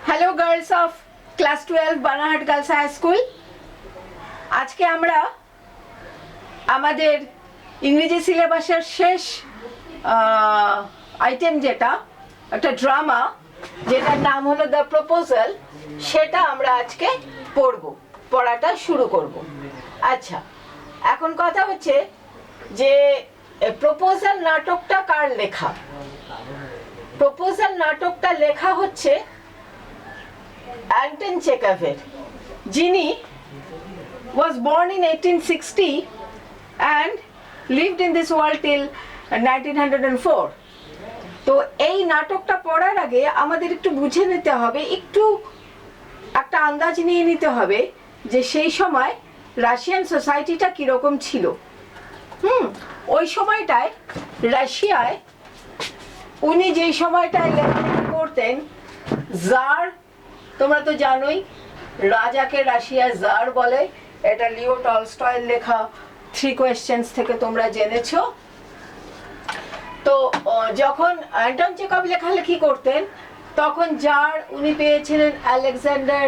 Hello girls of class 12 Banarhat girls high school. আজকে আমরা আমাদের ইংরেজি সিলেবাসের শেষ আইটেম, যেটা একটা ড্রামা, যেটার নাম হলো দ্য প্রপোজাল, সেটা আমরা আজকে পড়াটা শুরু করব। আচ্ছা, এখন কথা হচ্ছে যে প্রপোজাল নাটকটা কার লেখা? প্রপোজাল নাটকটা লেখা হচ্ছে অ্যান্টন চেকভের, যিনি was born in 1860 and lived in this world till 1904. তো এই নাটকটা পড়ার আগে আমাদের একটু বুঝে নিতে হবে, একটু একটা আন্দাজ নিয়ে নিতে হবে যে সেই সময় রাশিয়ান সোসাইটিটা কিরকম ছিল। ওই সময়টায় রাশিয়ায় উনি যেই সময়টায় লেখালেখি করতেন, জার, তোমরা তো জানোই রাজাকে রাশিয়ার জার বলে। এটা লিও টলস্টয়ের লেখা 3 কোয়েশ্চেন্স থেকে তোমরা জেনেছো। তো যখন অ্যান্টন চেকভ লেখালেখি করতেন, তখন জার উনি পেয়েছিলেন আলেকজান্ডার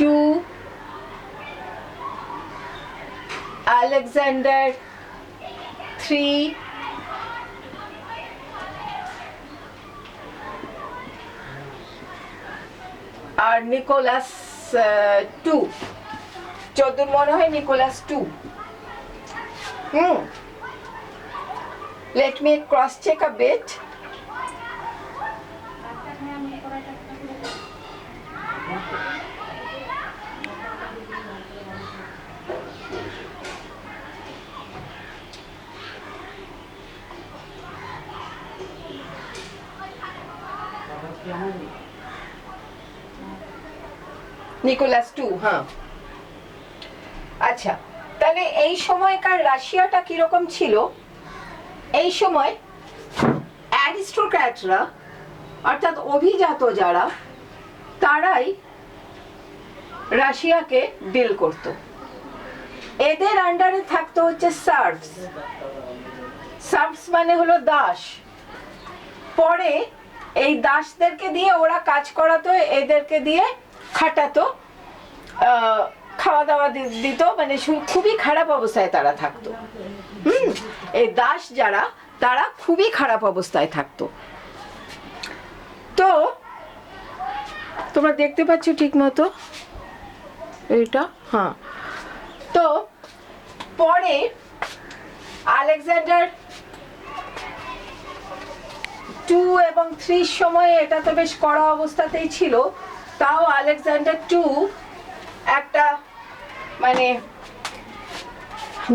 টু, আলেকজান্ডার 3, আর নিকোলাস 2, 14 মনে হয় Nicholas 2। Let me cross check a bit. Nicholas 2, হ্যাঁ। আচ্ছা, তাহলে এই সময়কার রাশিয়াটা কিরকম ছিল? এই সময় অ্যারিস্টোক্র্যাটরা, অর্থাৎ অভিজাত যারা, তারাই রাশিয়াকে ডিল করত। এদের আন্ডারে থাকতো হচ্ছে সার্ভস। সার্ভস মানে হলো দাস। পরে এই দাসদেরকে দিয়ে ওরা কাজ করাতো, এদেরকে দিয়ে খাটাতো, খাওয়া দাওয়া দিত, মানে খুবই খারাপ অবস্থায় তারা থাকতো। এই দাস যারা, তারা খুবই খারাপ অবস্থায় থাকতো। তো তোমরা দেখতে পাচ্ছ ঠিক মতো এইটা? হ্যাঁ। তো পরে আলেকজান্ডার 2 এবং 3 সময়ে এটা তো বেশ কড়া অবস্থাতেই ছিল। তাও আলেকজান্ডার 2 একটা, মানে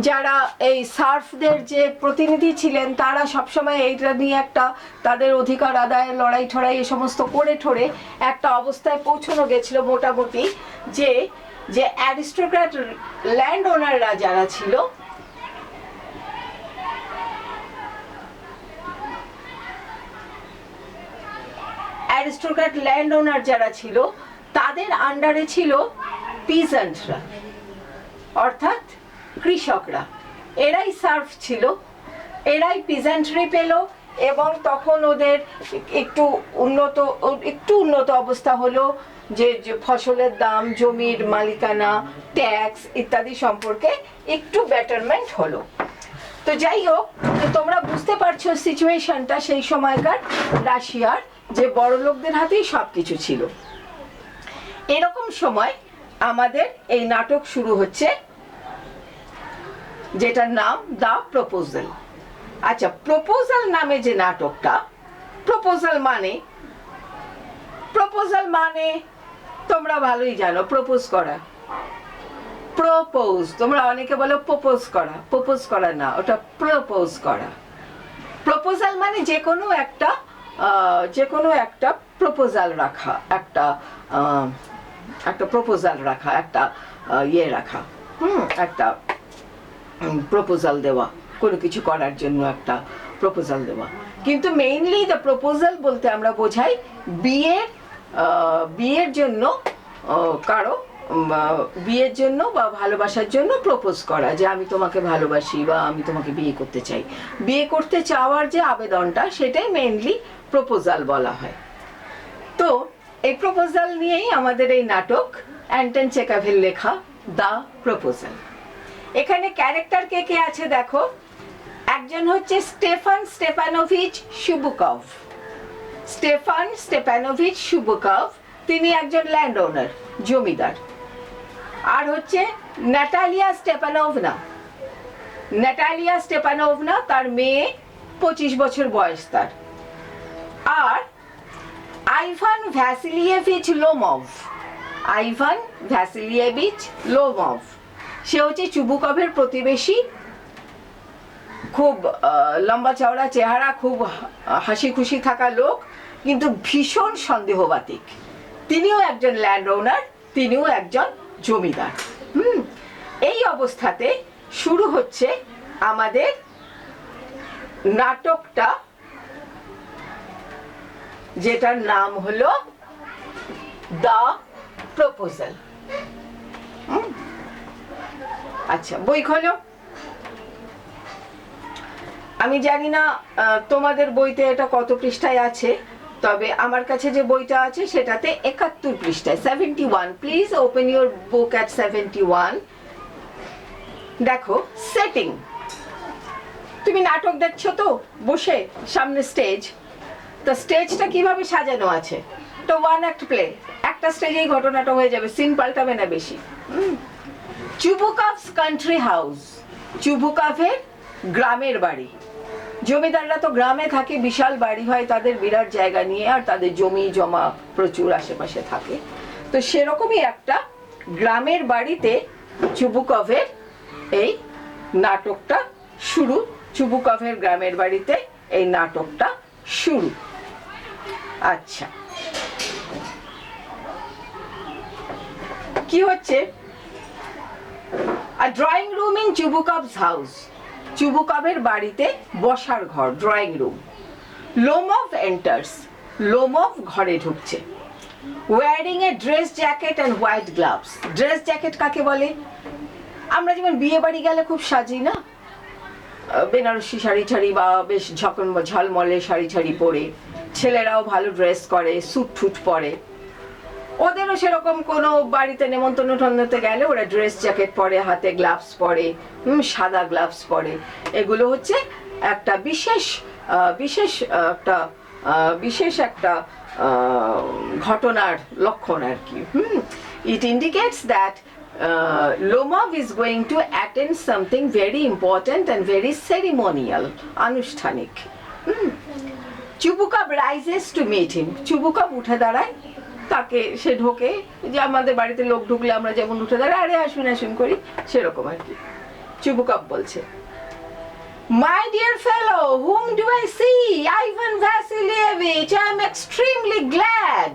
যারা এই সার্ফদের যে প্রতিনিধি ছিলেন, তারা সবসময় এইটা নিয়ে একটা তাদের অধিকার আদায়ের লড়াই ঠড়াই এ সমস্ত করে ঠরে একটা অবস্থায় পৌঁছানো গেছিল মোটামুটি, যে যে অ্যারিস্টোক্র্যাট ল্যান্ড ওনাররা যারা ছিল, অ্যারিস্টোক্র্যাট ল্যান্ড ওনার যারা ছিল, তাদের আন্ডারে ছিল পিজেন্টরা, অর্থাৎ কৃষকরা। এরাই সার্ফ ছিল, এরাই পিজেন্টরি পেল, এবং তখন ওদের একটু উন্নত অবস্থা হলো, যে ফসলের দাম, জমির মালিকানা, ট্যাক্স ইত্যাদি সম্পর্কে একটু বেটারমেন্ট হলো। তো যাই হোক, তোমরা বুঝতে পারছো সিচুয়েশনটা সেই সময়কার রাশিয়ার, যে বড় লোকদের হাতেই সবকিছু ছিল। এরকম সময় আমাদের এই নাটক শুরু হচ্ছে, যেটার নাম দ্য প্রপোজাল। আচ্ছা, প্রপোজাল নামে যে নাটকটা, প্রপোজাল মানে তোমরা ভালোই জানো, প্রপোজ করা। প্রপোজ, তোমরা অনেকে বলো প্রপোজ করা না, ওটা প্রপোজ করা। প্রপোজাল মানে যে কোনো একটা প্রপোজাল রাখা, একটা প্রপোজাল রাখা, একটা ইয়ে রাখা, একটা প্রপোজাল দেওয়া, কোনো কিছু করার জন্য একটা প্রপোজাল দেওয়া। কিন্তু মেইনলি দ্য প্রপোজাল বলতে আমরা বোঝাই বিয়ের জন্য কারো বিয়ের জন্য বা ভালোবাসার জন্য প্রপোজ করা, যে আমি তোমাকে ভালোবাসি বা আমি তোমাকে বিয়ে করতে চাই। বিয়ে করতে চাওয়ার যে আবেদনটা, সেটাই মেইনলি প্রপোজাল বলা হয়। তো এই প্রপোজাল নিয়েই আমাদের এই নাটক, অ্যান্টন চেকাভের লেখা দ্য প্রপোজাল। এখানে ক্যারেক্টার কে কে আছে দেখো। একজন হচ্ছে স্টেফান স্টেপানোভিচ সুবুকভ। স্টেফান স্টেপানোভিচ সুবুকভ, তিনি একজন ল্যান্ড ওনার, জমিদার। আর হচ্ছে নাটালিয়া স্টেপানোভনা। নাটালিয়া স্টেপানোভনা, তার মেয়ে, 25 বছর বয়স তার। আর আইভান ভ্যাসিলিয়েভিচ লোমভ। আইভান ভ্যাসিলিয়েভিচ লোমভ, সে হচ্ছে চুবুকভের প্রতিবেশী। খুব লম্বা চওড়া চেহারা, খুব হাসি খুশি থাকা লোক, কিন্তু ভীষণ সন্দেহবাতিক। তিনিও একজন ল্যান্ড ওনার, তিনিও একজন জমিদার। এই অবস্থাতে শুরু হচ্ছে আমাদের নাটকটা, যেটার নাম হলো দ্য প্রপোজাল। আচ্ছা, বই খোলো। আমি জানি না তোমাদের বইতে এটা কত পৃষ্ঠায় আছে, তবে আমার কাছে যে বইটা আছে সেটাতে 71 পৃষ্ঠায়, 71। Please open your book at 71। দেখো সেটিং। তুমি নাটক দেখছো তো বসে, সামনে স্টেজ। তো স্টেজটা কিভাবে সাজানো আছে, তো ওয়ান অ্যাক্ট প্লে, একটা স্টেজেই ঘটনাটা হয়ে যাবে, সিন পাল্টাবে না বেশি। চুবুকভস কান্ট্রি হাউস, চুবুকভের গ্রামের বাড়ি। জমিদাররা তো গ্রামে থাকে, বিশাল বাড়ি হয় তাদের, বিরাট জায়গা নিয়ে, আর তাদের জমি জমা প্রচুর আশেপাশে থাকে। তো সেরকমই একটা গ্রামের বাড়িতে চুবুকভের এই নাটকটা শুরু। চুবুকভের গ্রামের বাড়িতে এই নাটকটা শুরু। আচ্ছা, কি হচ্ছে? A drawing room in Chubukov's house. চুবুকভের বাড়িতে বসার ঘর, drawing room. Lomov enters, Lomov ঘরে ঢুকছে। Wearing a dress jacket and white gloves. Dress jacket কাকে বলে? আমরা যেমন বিয়ে বাড়ি গেলে খুব সাজি না, বেনারসি শাড়ি ঠাড়ি বা বেশ ঝলমলে শাড়ি ঠাড়ি পরে, ছেলেরাও ভালো ড্রেস করে, স্যুট ঠুট পরে। ওদেরও সেরকম কোনো বাড়িতে নেমন্তন্ন টন্নতে গেলে ওরা ড্রেস জ্যাকেট পরে, হাতে গ্লাভস পরে, সাদা গ্লাভস পরে। এগুলো হচ্ছে একটা বিশেষ একটা ঘটনার লক্ষণ আর কি। ইট indicates that Lomov is going to attend something very important and very ceremonial, আনুষ্ঠানিক। Chubukov rises to meet him. Chubukov উঠে দাঁড়ায়, তাকে সে ঢোকে, যে আমাদের বাড়িতে লোক ঢুকলে আমরা যেমন উঠে দাঁড়াই, আরে আসুন আসুন করি, সেরকম আর কি। চুবুকভ বলছে, My dear fellow, whom do I see? Ivan Vassilievich, I am extremely glad.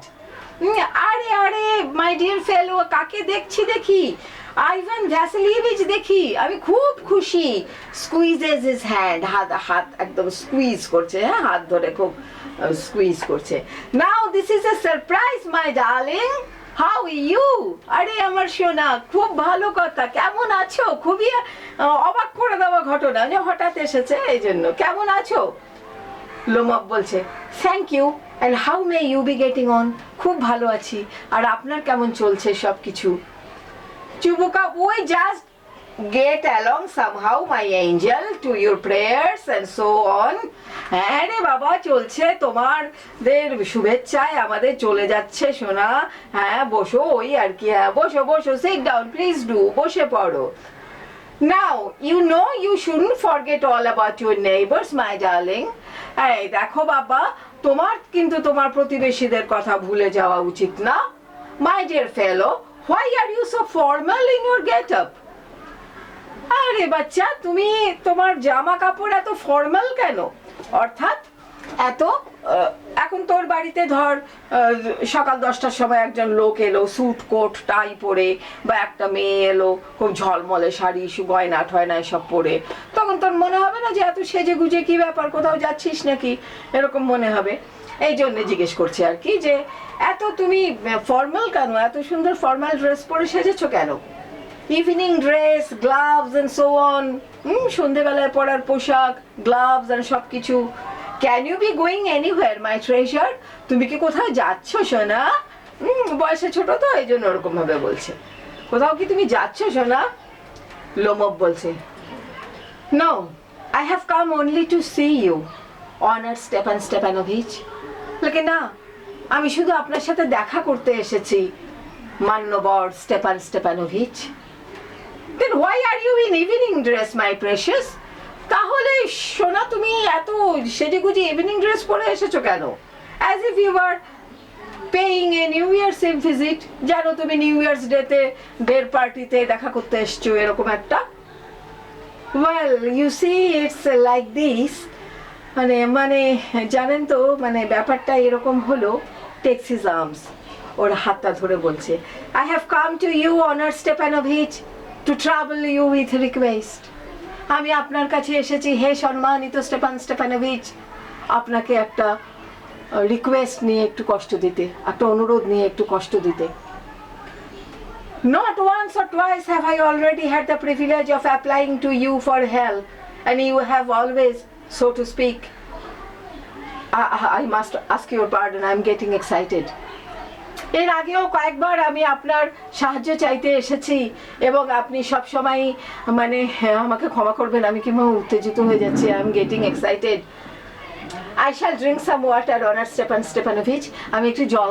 আরে আরে মাই ডিয়ার ফেলো, কাকে দেখছি? দেখি আইভান ভ্যাসিলিয়েভিচ দেখি, আমি খুব খুশি। স্কুইজেস হিজ হ্যান্ড, হাত একদম স্কুইজ করছে, হ্যাঁ, হাত ধরে খুব স্কুইজ করছে। Now this is a surprise my darling, how you? আরে আমার সোনা, খুব ভালো কথা, কেমন আছো? খুবই অবাক করে দেওয়া ঘটনা, যে হঠাৎ এসেছে এই জন্য। কেমন আছো? লোমভ বলছে, thank you, and how may you be getting on? খুব ভালো আছি, আর আপনার কেমন চলছে সব কিছু? Chubukov, we just get along somehow my angel, to your prayers and so on. হ্যাঁ রে বাবা, চলছে, তোমাদের শুভেচ্ছায় আমাদের চলে যাচ্ছে সোনা। হ্যাঁ বসো, ওই আর কি, হ্যাঁ বসো বসো, sit down, please do, বসে পড়ো। Now, you know you shouldn't forget all about your neighbors, my darling. এই দেখো বাবা, তোমার কিন্তু তোমার প্রতিবেশীদের কথা ভুলে যাওয়া উচিত না। My dear fellow, why are you so formal in your get-up? আরে বাচ্চা, তুমি তোমার জামা কাপড় এত ফর্মাল কেন? অর্থাৎ এত এখন তোর বাড়িতে ধর সকাল 10টার সময় একজন লোক এলো স্যুট কোট টাই পরে, বা একটা মেয়ে এলো খুব ঝলমলে শাড়ি গয়না ঠয়না সব পরে, তখন তোর মনে হবে না যে এত সেজে গুজে কি ব্যাপার, কোথাও যাচ্ছিস নাকি, এরকম মনে হবে। এই জন্য জিজ্ঞেস করছি আর কি, যে এত তুমি ফর্মাল কেন, এত সুন্দর ফর্মাল ড্রেস পরে সেজেছো কেন? Evening dress, gloves and so on, সন্ধেবেলায় পরার পোশাক, গ্লাভস এন্ড সব কিছু। Can you be going anywhere my treasure? তুমি কি কোথাও যাচ্ছ সোনা? বয়সে ছোট তো এই জন্য ওরকম ভাবে বলছে। কোথাও কি তুমি যাচ্ছ সোনা? লোমব বলছে, no, I have come only to see you honour Stepan Stepanovich. বলে না, আমি শুধু আপনার সাথে দেখা করতে এসেছি মান্যবর Stepan Stepanovich. Then why are you in evening dress, my precious? তাহলে সোনা তুমি এত সেজেগুজে ইভিনিং ড্রেস পরে এসেছো কেন? As if you were paying a New Year's Eve visit. জানো তুমি নিউ ইয়ার্স ডেতে ডের পার্টিতে দেখা করতে এসছো এরকম একটা। Well, you see, it's like this. মানে জানেন তো, মানে ব্যাপারটা এরকম হলো, takes his arms, ওর হাতটা ধরে বলছে, I have come to you, Honor Stepanovich, to trouble you with request. আমি আপনার কাছে এসেছি হে সম্মানিত স্টেপান স্টেপানোভিচ, আপনাকে একটা রিকোয়েস্ট নিয়ে একটু কষ্ট দিতে, একটা অনুরোধ নিয়ে একটু কষ্ট দিতে। Not once or twice have I already had the privilege of applying to you for help, and you have always, so to speak, I must ask your pardon, I'm getting excited. এর আগেও কয়েকবার আমি আপনার সাহায্য চাইতে এসেছি, এবং আপনি সব সময় মানে আমাকে ক্ষমা করবেন, আমি কিংবা উত্তেজিত হয়ে যাচ্ছি, I am getting excited. I shall drink some water, Honor Stepan Stepanovich. আমি একটু জল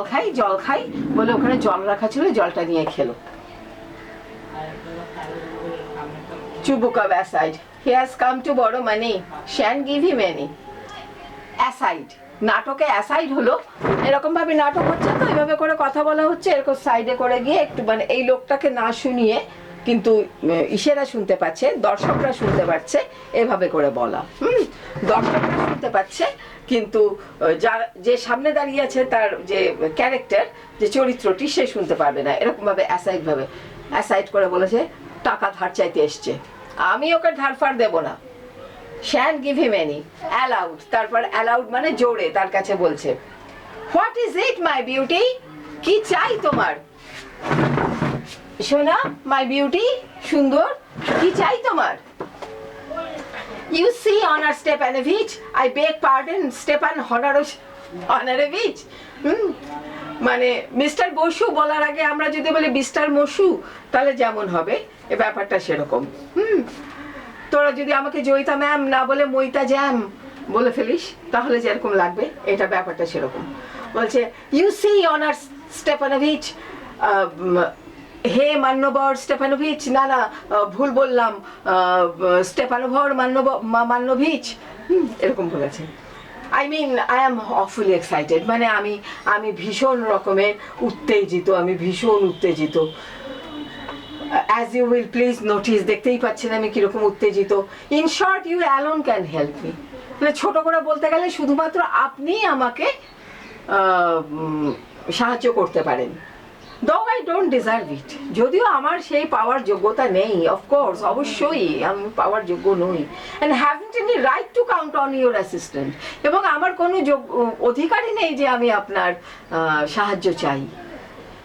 খাই বলে ওখানে জল রাখা ছিল, জলটা নিয়ে খেলো। Chubukov aside, he has come to borrow money. Shan't give him any. Aside, নাটকে অ্যাসাইড হলো, এরকম ভাবে নাটক হচ্ছে তো, এইভাবে করে কথা বলা হচ্ছে, এরকম সাইডে করে গিয়ে একটু মানে এই লোকটাকে না শুনিয়ে, কিন্তু ইশারা শুনতে পাচ্ছে, দর্শকরা শুনতে পাচ্ছে, এভাবে করে বলা। দর্শকরা শুনতে পাচ্ছে, কিন্তু যে সামনে দাঁড়িয়ে আছে তার যে ক্যারেক্টার, যে চরিত্রটি, সে শুনতে পারবে না, এরকম ভাবে অ্যাসাইড করে বলেছে টাকা ধার চাইতে এসছে, আমি ওকে ধার ফার দেবো না। Shan't give him any. Allowed. তারপর allowed মানে জোরে তার কাছে বলছে, What is it, my beauty? কি চাই তোমার? সোনা, my beauty, সুন্দর, কি চাই তোমার? You see, Honor Stepanovich, I beg pardon, Stepan Honorovich. মানে মিস্টার বসু বলার আগে আমরা যদি বলি মিস্টার মসু, তাহলে যেমন হবে, এই ব্যাপারটা সেরকম। তোরা যদি আমাকে জয়িতা ম্যাম না বলে মইতা জ্যাম বলে ফেলিস, তাহলে যেরকম লাগবে, এটা ব্যাপারটা সেরকম। বলছে, ইউ সি অনার স্টেপানোভিচ, হে মান্যবর স্টেপানোভিচ, না ভুল বললাম, স্টেপানোভর মান্যভিচ, এরকম বলেছে। I mean I am awfully excited, মানে আমি ভীষণ রকমের উত্তেজিত, As you will please notice, দেখতেই পাচ্ছেন আমি কিরকম উত্তেজিত। In short, you alone can help me. মানে ছোট করে বলতে গেলে শুধুমাত্র আপনি আমাকে সাহায্য করতে পারেন। Though I don't deserve it, যদিও আমার সেই পাওয়ার যোগ্যতা নেই, অফকোর্স, অবশ্যই আমি পাওয়ার যোগ্য নই, and haven't any right to count on your assistance, এবং আমার কোনো অধিকারই নেই যে আমি আপনার সাহায্য চাই।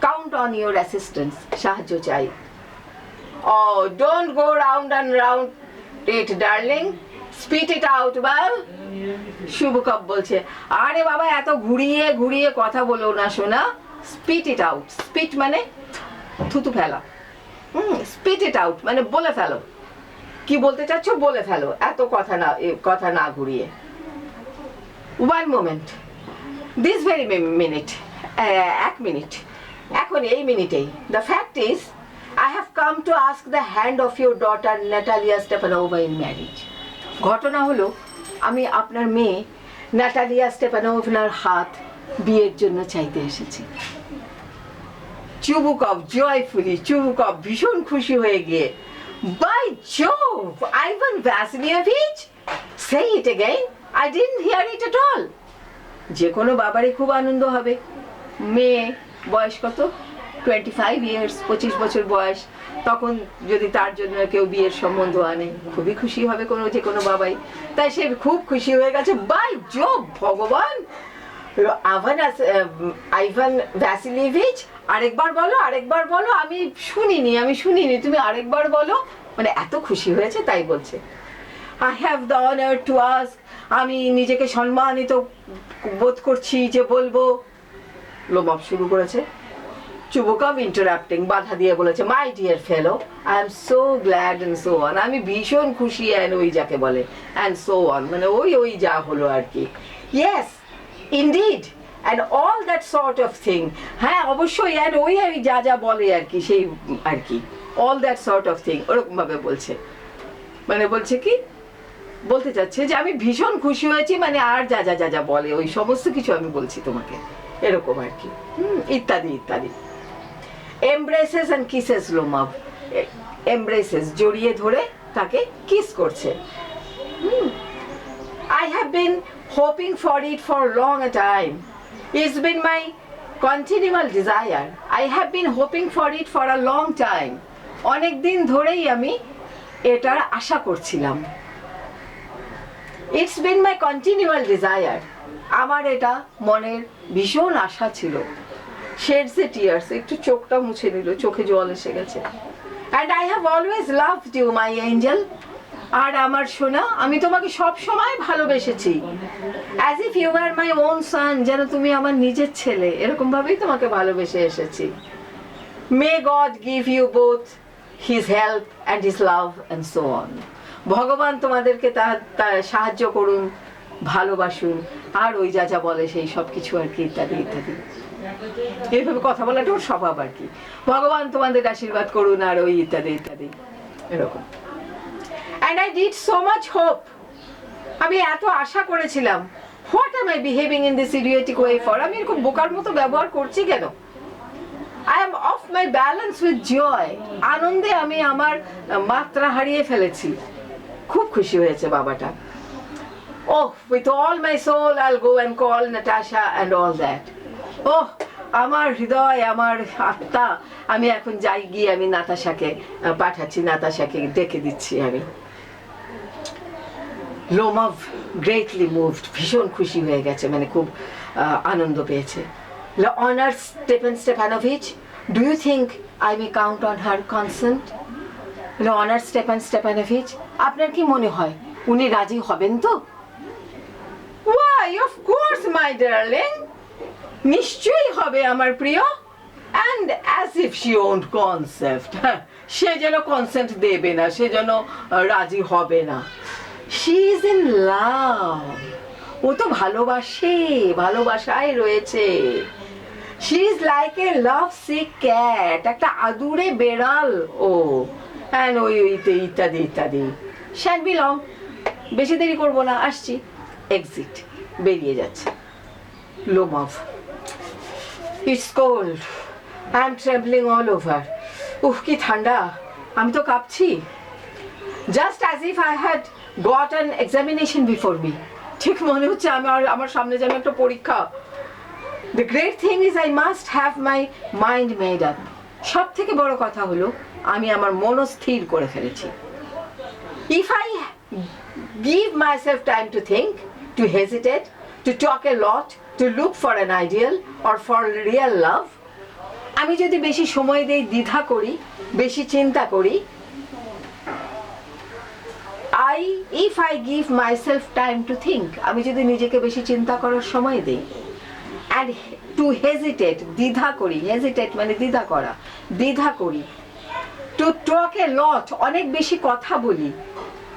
Count on your assistance, সাহায্য চাই। Oh, don't go round and round it, darling. Spit it out, well. শুভকব বলছে, আরে বাবা এত ঘুরিয়ে কথা বলো না সোনা, স্পিট ইট আউট। স্পিট মানে থুতু ফেলা, স্পিট ইট আউট মানে বলে ফেলো, কি বলতে চাচ্ছ বলে ফেলো, এত কথা না ঘুরিয়ে। One moment, this very minute, এক মিনিট, এখন এই মিনিটেই। The fact is, I have come to ask the hand of your daughter Natalia Stepanova in marriage. ঘটনা হলো, আমি আপনার মেয়ে নাটালিয়া স্টেপানোভনার হাত বিয়ের জন্য চাইতে এসেছি। চুবুকভ জয়ফুলি, চুবুকভ ভীষণ খুশি হয়ে গিয়ে, By Jove, Ivan Vasilievich, say it again, I didn't hear it at all. যে কোনো বাবারই খুব আনন্দ হবে। মেয়ে বয়স কত, 25 ইয়ার্স, 25 বছর বয়স, তখন যদি তার জন্য কেউ বিয়ের সম্বন্ধ আনে খুবই খুশি হবে যে কোনো বাবাই। তাই সে খুব খুশি হয়ে গেছে। বাই জোব, ভগবান! আইভান ভ্যাসিলিভিচ, আরেকবার বলো, আমি শুনিনি, তুমি আরেকবার বলো। মানে এত খুশি হয়েছে তাই বলছে। I have the honor to ask, আমি নিজেকে সম্মানিত বোধ করছি যে বলবো। লোমব শুরু করেছে। চুবুকভ ইন্টারাপ্টিং, বাধা দিয়ে বলেছে, my dear fellow, I am so glad and so on, আমি ভীষণ খুশি, অ্যান্ড ওই যাকে বলে অ্যান্ড সো অন, মানে ওই যা হলো আর কি। Yes indeed and all that sort of thing, হ্যাঁ অবশ্যই, অ্যান্ড ওই যা বলে আর কি, সেই আর কি, all that sort of thing, ওরকম ভাবে বলছে। মানে বলছে কি, বলতে চাচ্ছে যে আমি ভীষণ খুশি হয়েছি, মানে আর যা বলে ওই সমস্ত কিছু আমি বলছি তোমাকে, এরকম আর কি, ইত্যাদি ইত্যাদি। এমব্রেসেস অ্যান্ড কিসেস লোমব, এমব্রেসেস জড়িয়ে ধরে তাকে কিস করছে। I have been hoping for it for long a time. It's been my continual desire. I have been hoping for it for a long time. অনেক দিন ধরেই আমি এটার আশা করছিলাম। It's been my continual desire. আমার এটা মনের ভীষণ আশা ছিল। Sheds a tears, একটু চোখটা মুছে নিল, চোখে জল এসে গেছে। And I have always loved you, my angel. আর আমার সোনা, আমি তোমাকে সব সময় ভালোবেসেছি। As if you were my own son, যেন তুমি আমার নিজের ছেলে, এরকম ভাবেই তোমাকে ভালোবেসে এসেছি। May God give you both his help and his love and so on. ভগবান তোমাদেরকে তার সাহায্য করুন, ভালোবাসুন, আর ওই যা বলে সেই সব কিছু আর কি, ইত্যাদি ইত্যাদি। এইভাবে কথা বলাটা ওর স্বভাব আর কি। ভগবান তোমাদের আশীর্বাদ করুন, আর ওই ইত্যাদি ইত্যাদি, এরকম। And I did so much hope. আমি এত আশা করেছিলাম। What am I behaving in this idiotic way for? আমি এরকম বোকার মতো ব্যবহার করছি কেন? I am off my balance with joy. আনন্দে আমি আমার মাত্রা হারিয়ে ফেলেছি। খুব খুশি হয়েছে বাবাটা। Oh, with all my soul I'll go and call Natasha and all that. Oh, আমার হৃদয়, আমার আত্মা, আমি এখন যাই গিয়ে আমি নাতাশাকে পাঠাচ্ছি, নাতাশাকে ডেকে দিচ্ছি আমি। লোমব গ্রেটলি মুভড, ভীষণ খুশি হয়ে গেছে, মানে খুব আনন্দ পেয়েছে। Honour Stepanovich, do you think I may count on her consent? Honour Stepanovich, আপনার কি মনে হয় উনি রাজি হবেন তো? Why, of course, my darling. নিশ্চয়ই হবে আমার প্রিয়। And as if she owned consent. সে যেন কনসেন্ট দেবে না, সে যেন রাজি হবে না। She is in love. ও তো ভালোবাসায় রয়েছে। She is like a love sick cat. একটা আদুরে বেড়াল ও। And ওই ইত্যাদি ইত্যাদি। Shan't be long. বেশি দেরি করবো না, আসছি। Exit, বেরিয়ে যাচ্ছে। লোমব, It's cold. I'm trembling all over. উফ, কি ঠান্ডা, আমি তো কাঁপছি। Just as if I had got an examination before me. ঠিক মনে হচ্ছে আমার সামনে যেন একটা পরীক্ষা। The great thing is I must have my mind made up. সব থেকে বড় কথা হলো আমি আমার মনস্থির করে ফেলেছি। If I give myself time to think, to hesitate, to talk a lot, to look for an ideal or for real love, আমি যদি বেশি সময় দেই, দ্বিধা করি, বেশি চিন্তা করি, if I give myself time to think, আমি যদি নিজেকে বেশি চিন্তা করার সময় দেই, and to hesitate, দ্বিধা করি, hesitate মানে দ্বিধা করা, দ্বিধা করি, to talk a lot, অনেক বেশি কথা বলি,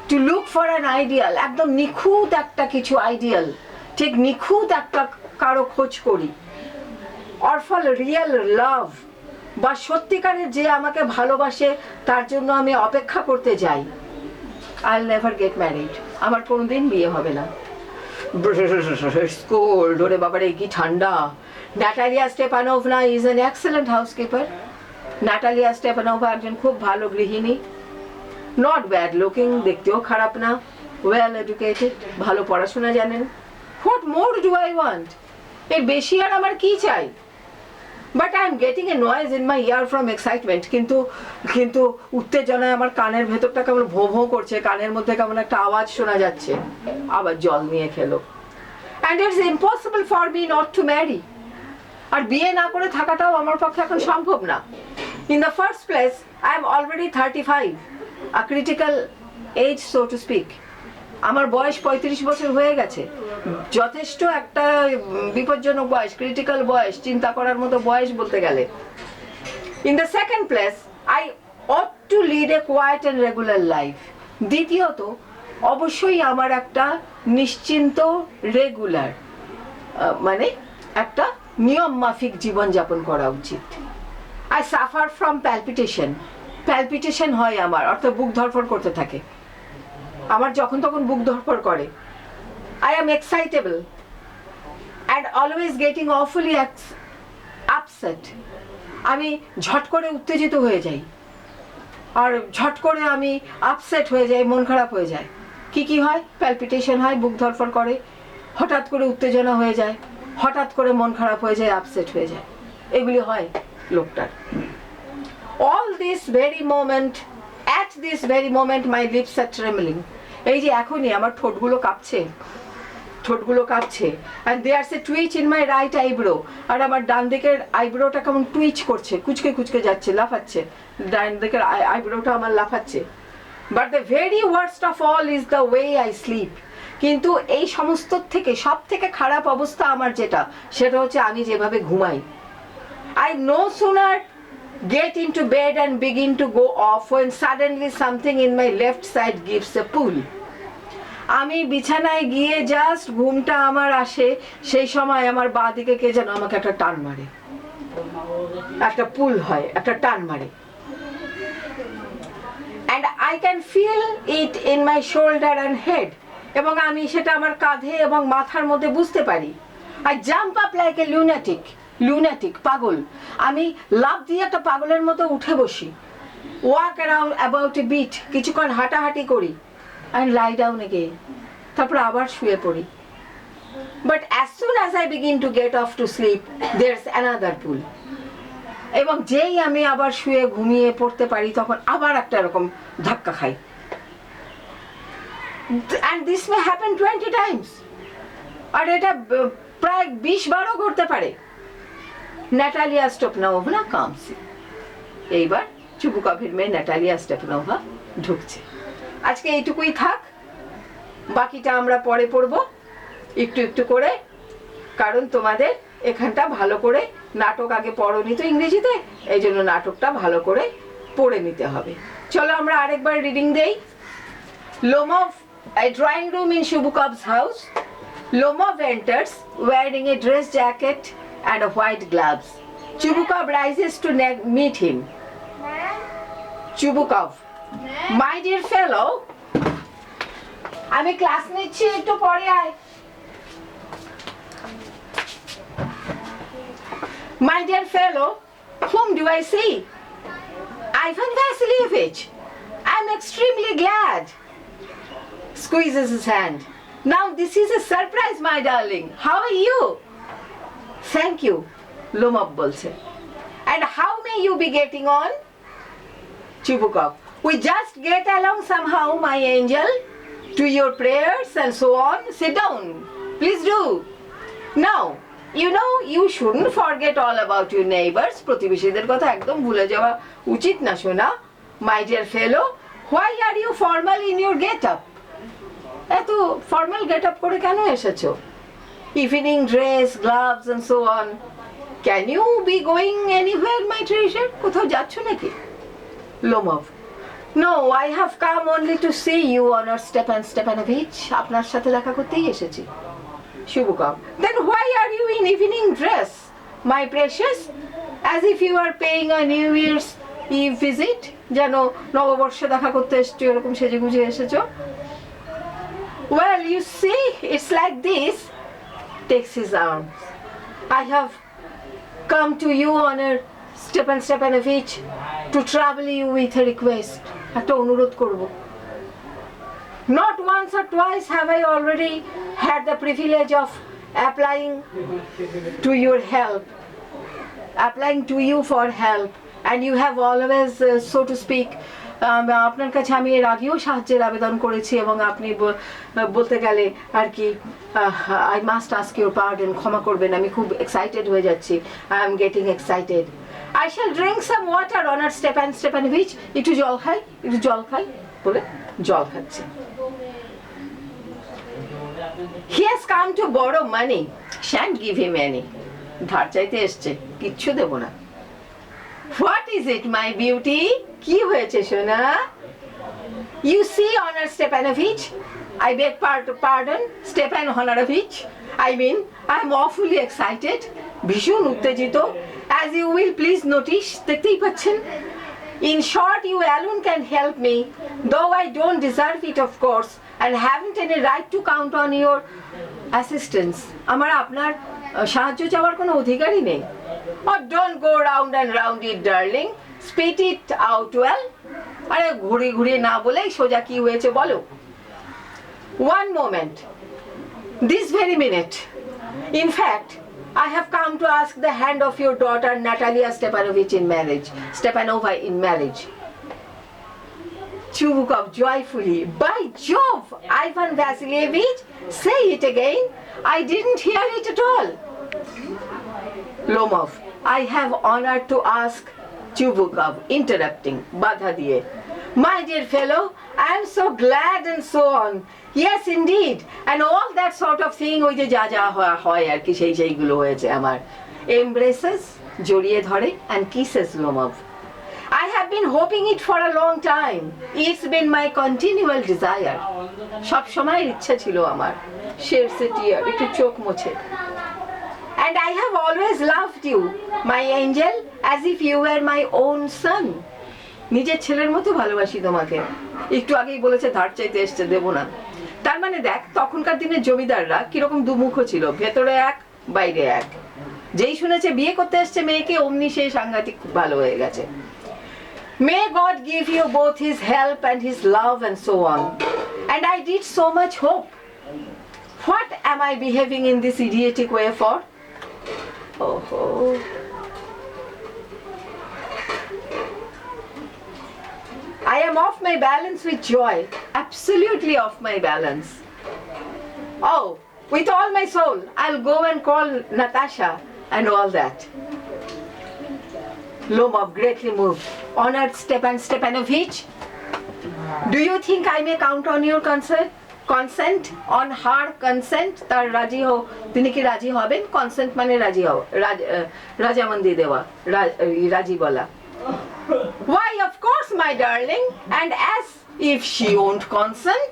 to look for an ideal, একদম নিখুঁত একটা কিছু আইডিয়াল, ঠিক নিখুঁত একটা কারো খোঁজ করি, or for real love, বা সত্যিকারের যে আমাকে ভালোবাসে তার জন্য আমি অপেক্ষা করতে যাই, I'll never get married. আমার কোনোদিন বিয়ে হবে না। Cold, ওরে বাবারে কি ঠান্ডা। Natalia Stepanovna is an excellent housekeeper. Natalia Stepanova একজন খুব ভালো গৃহিণী। Not bad looking, দেখতেও খারাপ না। Well educated, ভালো পড়াশোনা জানেন। What more do I want? এর বেশি আর আমার কি চাই? But I am getting a noise in my ear from excitement. কিন্তু উত্তেজনায় আমার কানের ভেতরটা কেমন ভোঁ ভোঁ করছে, কানের মধ্যে কেমন একটা আওয়াজ শোনা যাচ্ছে। আবার জল নিয়ে খেলো। And it's impossible for me not to marry. আর বিয়ে না করে থাকাটাও আমার পক্ষে এখন সম্ভব না। In the first place, I am already 35, a critical age so to speak. আমার বয়স 35 বছর হয়ে গেছে, যথেষ্ট একটা বিপজ্জনক বয়স, ক্রিটিক্যাল বয়স, চিন্তা করার মতো বয়স বলতে গেলে। In the second place, I ought to lead a quiet and regular life. দ্বিতীয়ত, অবশ্যই আমার একটা নিশ্চিন্ত রেগুলার মানে একটা নিয়ম মাফিক জীবনযাপন করা উচিত। I suffer from palpitation. Palpitation হয় আমার, অর্থাৎ বুক ধড়ফড় করতে থাকে। আমার যখন তখন বুক ধড়ফড় করে। I am excitable and always getting awfully upset. আমি ঝট করে উত্তেজিত হয়ে যাই, আর ঝট করে আমি আপসেট হয়ে যাই, মন খারাপ হয়ে যায়। কি হয়? প্যালপিটেশন হয়, বুক ধড়ফড় করে, হঠাৎ করে উত্তেজনা হয়ে যায়, হঠাৎ করে মন খারাপ হয়ে যায়, আপসেট হয়ে যায়, এগুলি হয় লোকটার। All this very moment, at this very moment my lips are trembling. এই যে এখনই আমার ঠোঁটগুলো কাঁপছে, and there's a twitch in my right eyebrow. আর আমার ডান দিকের আইব্রোটা কেমন টুইচ করছে, কুচকে যাচ্ছে, লাফাচ্ছে, ডান দিকের আইব্রোটা আমার লাফাচ্ছে। But the very worst of all is the way I sleep. কিন্তু এই সমস্ত থেকে সব থেকে খারাপ অবস্থা আমার যেটা, সেটা হচ্ছে আমি যেভাবে ঘুমাই। I no sooner get into bed and begin to go off when suddenly something in my left side gives a pull. আমি বিছানায় গিয়ে জাস্ট ঘুমটা আমার আসে, সেই সময় আমার বাঁ দিকে কে যেন আমাকে একটা টান মারে, একটা পুল হয়, একটা টান মারে। And I can feel it in my shoulder and head. এবং আমি সেটা আমার কাঁধে এবং মাথার মধ্যে বুঝতে পারি। I jump up like a lunatic, পাগল। আমি লাফ দিয়ে একটা পাগলের মতো উঠে বসি। Walk around about a bit, কিছুক্ষণ হাঁটাহাঁটি করি, and lie down again. তারপর আবার শুয়ে পড়ি। But as soon as I begin to get off to sleep, there's another pull. এবং যেই আমি আবার শুয়ে ঘুমিয়ে পড়তে পারি, তখন আবার একটা এরকম ধাক্কা খাই। And this may happen 20 times. আর এটা প্রায় 20-বারও ঘটতে পারে। Natalia Stepanova comes. এইবার চুবুকভের মেয়ে ন্যাটালিয়া স্টেপানোভা ঢুকছে। আজকে এইটুকুই থাক, বাকিটা আমরা পরে পড়বো একটু করে, কারণ তোমাদের এখানটা ভালো করে নাটক আগে পড়োনি তো ইংরেজিতে, এই জন্য নাটকটা ভালো করে পড়ে নিতে হবে। চলো আমরা আরেকবার রিডিং দেই। Lomov, a drawing room in Shubukov's house. Lomov enters wearing a dress jacket and a white gloves. Chubukov rises to meet him. Chubukov, my dear fellow, আমি ক্লাস নিচ্ছি, একটু পরে আয়। My dear fellow, whom do I see? Ivan Vasilievich. I'm extremely glad. Squeezes his hand. Now this is a surprise, my darling. How are you? Thank you, Lomov বলছে। And how may you be getting on? Chubukov, we just get along somehow, my angel. To your prayers and so on. Sit down, please do. Now, you know you shouldn't forget all about your neighbors. প্রতিবেশীদের কথা একদম ভুলে যাওয়া উচিত না সোনা। My dear fellow, why are you formal in your get-up? এত formal get-up করে কেন এসেছো? Evening dress, gloves and so on. Can you be going anywhere, my treasure? কোথাও যাচ্ছ নাকি? Lomov, no, I have come only to see you, Honor Stepan Stepanovich. আপনার সাথে দেখা করতেই এসেছি। Shubukov, then why are you in evening dress, my precious? As if you are paying a New Year's Eve visit. যেন নববর্ষে দেখা করতে এসেছো, এরকম সেজেগুজে এসেছো। Well, you see, it's like this. Takes his arms. I have come to you, Honor Stepan Stepanovich, to trouble you with a request. একটা অনুরোধ করব। Not once or twice have I already had the privilege of applying to your help, applying to you for help, and you have always, so to speak, আপনার কাছে আমি এর আগেও সাহায্যের আবেদন করেছি এবং আপনি বলতে গেলে আর কি I must ask your pardon, ক্ষমা করবেন, আমি খুব এক্সাইটেড হয়ে যাচ্ছি, I am getting excited. I shall drink some water honour Stepanovich, একটু জল খাই বলে জল খাচ্ছে। He has come to borrow money, shan't give him any. ধার চাইতে এসছে, কিচ্ছু দেব না। What is it, my beauty? কি হয়েছে সোনা? You see, Honor Stepanovich, I beg pardon, Stepan Honorovich, I mean, I'm awfully excited, ভীষণ উত্তেজিত, as you will please notice, দেখতেই পাচ্ছেন। In short, you alone can help me, though I don't deserve it, of course, and haven't any right to count on your assistance. আমার আপনার সাহায্য চাওয়ার কোনো অধিকারই নেই। Oh, don't go round and round it, darling. Spit it out well. আরে ঘুরিয়ে না বলে সোজা কি হয়েছে বলো। One moment. This very minute. In fact, I have come to ask the hand of your daughter Natalia Stepanova in marriage. Chubukov joyfully, by Jove, Ivan Vasilievich, say it again. I didn't hear it at all. Lomov, I have honor to ask. Chubukov interrupting, বাধা দিয়ে, my dear fellow, I am so glad, and so on. Yes, indeed, and all that sort of thing, ওই যে যা হয় আর কি সেইগুলো হয়েছে আমার। Embraces, জড়িয়ে ধরে, and kisses Lomov. I have been hoping it for a long time. It's been my continual desire. সব সময়ের ইচ্ছা ছিল আমার। Sheds a tear, একটু চোখ মোছে। And I have always loved you, my angel, as if you were my own son. নিজের ছেলের মতো ভালোবাসি তোমাকে। একটু আগেই বলেছে ধার চাইতে এসছে, দেব না। তার মানে দেখ, তখনকার দিনে জমিদাররা কিরকম দুমুখ ছিল, ভেতরে এক বাইরে এক। যেই শুনেছে বিয়ে করতে এসছে মেয়েকে, অমনি সেই সাংঘাতিক ভালো হয়ে গেছে। May God give you both his help and his love, and so on. And I did so much hope. What am I behaving in this idiotic way for? Oh. I am off my balance with joy, absolutely off my balance. Oh, with all my soul, I'll go and call Natasha and all that. Lomov greatly moved. Honored Stepanovich, do you think I may count on your consent, on her consent? তার রাজি হও, তিনি কি রাজি হবেন? Consent মানে রাজি হও, রাজামন্দি দেওয়া, রাজি বলা। Why, of course, my darling, and as if she won't consent.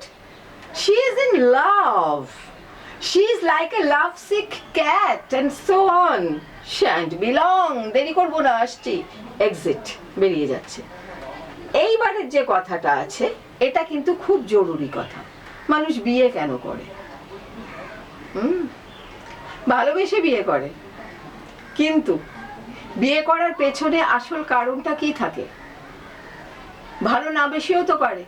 She is in love. She is like a lovesick cat, and so on. Shan't be long. দেরি করবো না, আসছি। Exit, বেরিয়ে যাচ্ছে। এইবারের যে কথাটা আছে, এটা কিন্তু খুব জরুরি কথা। মানুষ বিয়ে কেন করে? ভালোবেসে বিয়ে করে, কিন্তু বিয়ে করার পেছনে আসল কারণটা কি থাকে? ভালো না বেশিও তো করে,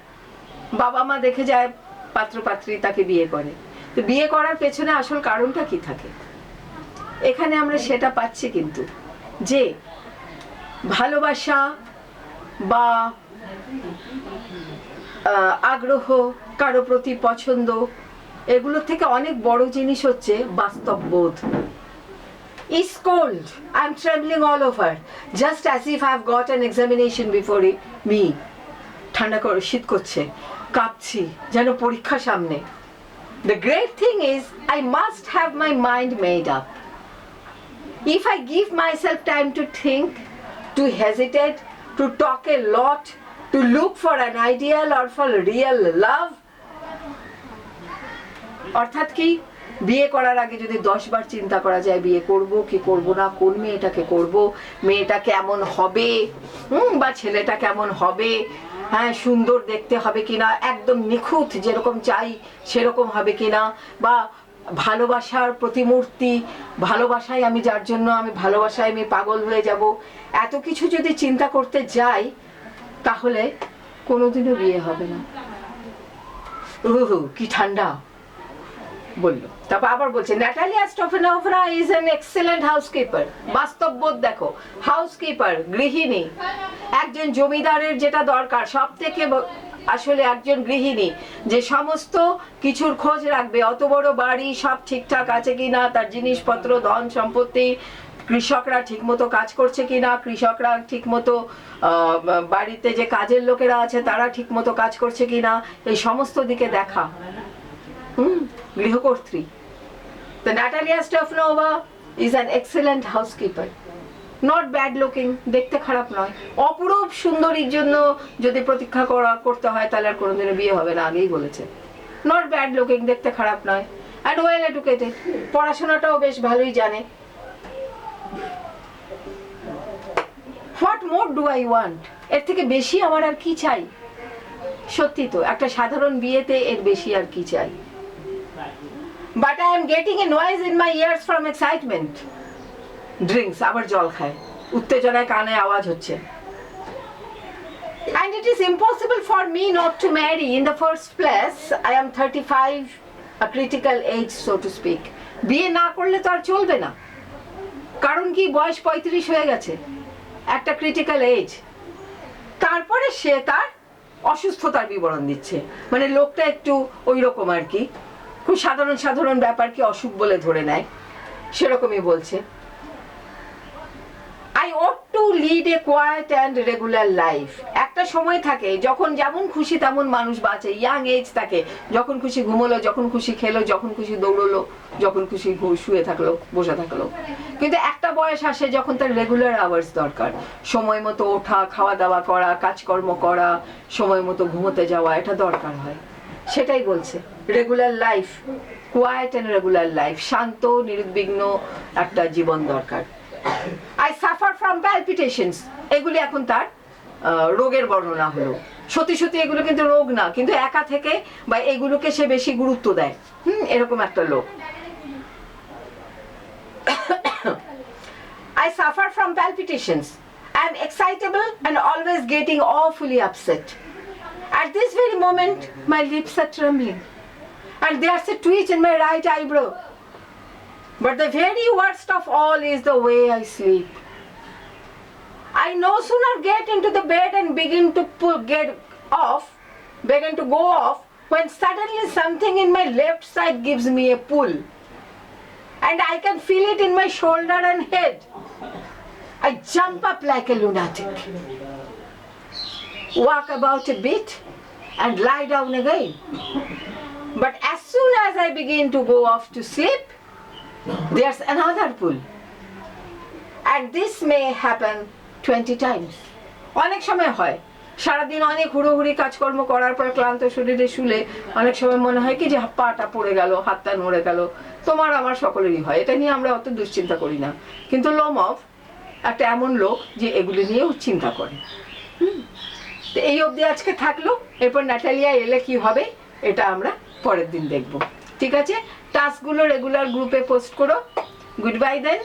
বাবা মা দেখে যায় পাত্র পাত্রী, তাকে বিয়ে করে। তো বিয়ে করার পেছনে আসল কারণটা কি থাকে? এখানে আমরা সেটা পাচ্ছি কিন্তু, যে ভালোবাসা বা আগ্রহ, কারো প্রতি পছন্দ, এগুলোর থেকে অনেক বড় জিনিস হচ্ছে বাস্তববোধ। Is cold. I'm trembling all over, just as if I've got an examination before me. ঠান্ডা করে শীত করছে, কাঁপছি, যেন পরীক্ষা সামনে। The great thing is, I must have my mind made up. If I give myself time to think, to hesitate, to talk a lot, to look for an ideal or for real love, অর্থাৎ কি, বিয়ে করার আগে যদি 10 বার চিন্তা করা যায় বিয়ে করব কি করব না, কোন মেয়েটাকে করব, মেয়েটা কেমন হবে, বা ছেলেটা কেমন হবে, হ্যাঁ সুন্দর দেখতে হবে কিনা, একদম নিখুঁত যেরকম চাই সেরকম হবে কিনা, বা ভালোবাসার প্রতিমূর্তি, ভালোবাসায় আমি যার জন্য আমি ভালোবাসায় আমি পাগল হয়ে যাব, এত কিছু যদি চিন্তা করতে যাই, তাহলে কোনোদিনও বিয়ে হবে না। কি ঠান্ডা বললো। তারপর আবার বলছে ন্যাটালিয়া Stepanovna is an excellent housekeeper. বাস্তববোধ দেখো, হাউসকিপার, গৃহিণী, একজন জমিদারের যেটা দরকার সব থেকে আসলে একজন গৃহিণী যে সমস্ত কিছুর খোঁজ রাখবে, অত বড় বাড়ি সব ঠিকঠাক আছে কিনা, তার জিনিসপত্র, ধন সম্পত্তি, কৃষকরা ঠিকমতো কাজ করছে কিনা, কৃষকরা ঠিকমতো বাড়িতে যে কাজের লোকেরা আছে তারা ঠিকমতো কাজ করছে কিনা, এই সমস্ত দিকে দেখা গৃহকর্ত্রী। তো Natalia Stepanovna is an excellent housekeeper, not bad looking, দেখতে খারাপ নয়। অপরূপ সুন্দরীর জন্য যদি প্রতীক্ষা করতে হয় তাহলে আর কোনোদিনও বিয়ে হবে না, আগেই বলেছে। নট ব্যাড লুকিং, দেখতে খারাপ নয়, অ্যান্ড ওয়েল এডুকেটেড, পড়াশোনাটাও বেশ ভালোই জানে। What more do I want, এর থেকে বেশি আমার আর কি চাই? সত্যি তো একটা সাধারণ বিয়েতে এর বেশি আর কি চাই? But I am getting a noise in my ears from excitement. Drinks, আবার জল খায়, উত্তেজনায় কানে আওয়াজ হচ্ছে। And it is impossible for me not to marry. In the first place, I am 35, a critical age so to speak. বিয়ে না করলে তো আর চলবে না, কারণ কি বয়স 35 হয়ে গেছে, একটা ক্রিটিক্যাল এজ। তারপরে সে তার অসুস্থতার বিবরণ দিচ্ছে, মানে লোকটা একটু ওই রকম আর কি, খুব সাধারণ সাধারণ ব্যাপারকে অসুখ বলে ধরে নেয়, সেরকমই বলছে। I ought to lead a quiet and regular life. একটা সময় থাকে যখন যেমন খুশি তেমন মানুষ বাঁচে, ইয়াং এজ থাকে, যখন খুশি ঘুমোলো, যখন খুশি খেলো, যখন খুশি দৌড়লো, যখন খুশি শুয়ে থাকলো, বসে থাকলো। কিন্তু একটা বয়স আসে যখন তার রেগুলার আওয়ার্স দরকার, সময় মতো ওঠা, খাওয়া দাওয়া করা, কাজকর্ম করা, সময় মতো ঘুমোতে যাওয়া, এটা দরকার হয়। সেটাই বলছে, regular life, quiet and regular life, শান্ত নির্বিঘ্ন একটা জীবন দরকার। I suffer from palpitations, এগুলি এখন তার রোগের বর্ণনা হলো। সত্যি সত্যি এগুলো কিন্তু রোগ না, কিন্তু একা থেকে বা এগুলোকে সে বেশি গুরুত্ব দেয়, এরকম একটা লোক। I suffer from palpitations. I am excitable and always getting awfully upset. At this very moment, my lips are trembling, and there's a twitch in my right eyebrow. But the very worst of all is the way I sleep. I no sooner get into the bed and begin to go off, when suddenly something in my left side gives me a pull, and I can feel it in my shoulder and head. I jump up like a lunatic, walk about a bit, and lie down again. But as soon as I begin to go off to sleep, there's another pull, and this may happen 20 times. অনেক সময় হয়, সারাদিন অনেক হুড়োহুড়ি কাজকর্ম করার পর ক্লান্ত শরীরে শুলে অনেক সময় মনে হয় কি যে পাটা পড়ে গেল, হাতটা নড়ে গেল। তোমার আমার সকলেরই হয়, এটা নিয়ে আমরা অত দুশ্চিন্তা করি না, কিন্তু লোমফ একটা এমন লোক যে এগুলি নিয়েও চিন্তা করে। তো এই অবধি আজকে থাকলো, এরপর ন্যাটালিয়া এলে কি হবে এটা আমরা পরের দিন দেখবো। ঠিক আছে, টাস্কগুলো রেগুলার গ্রুপে পোস্ট করো। গুড বাই দেন।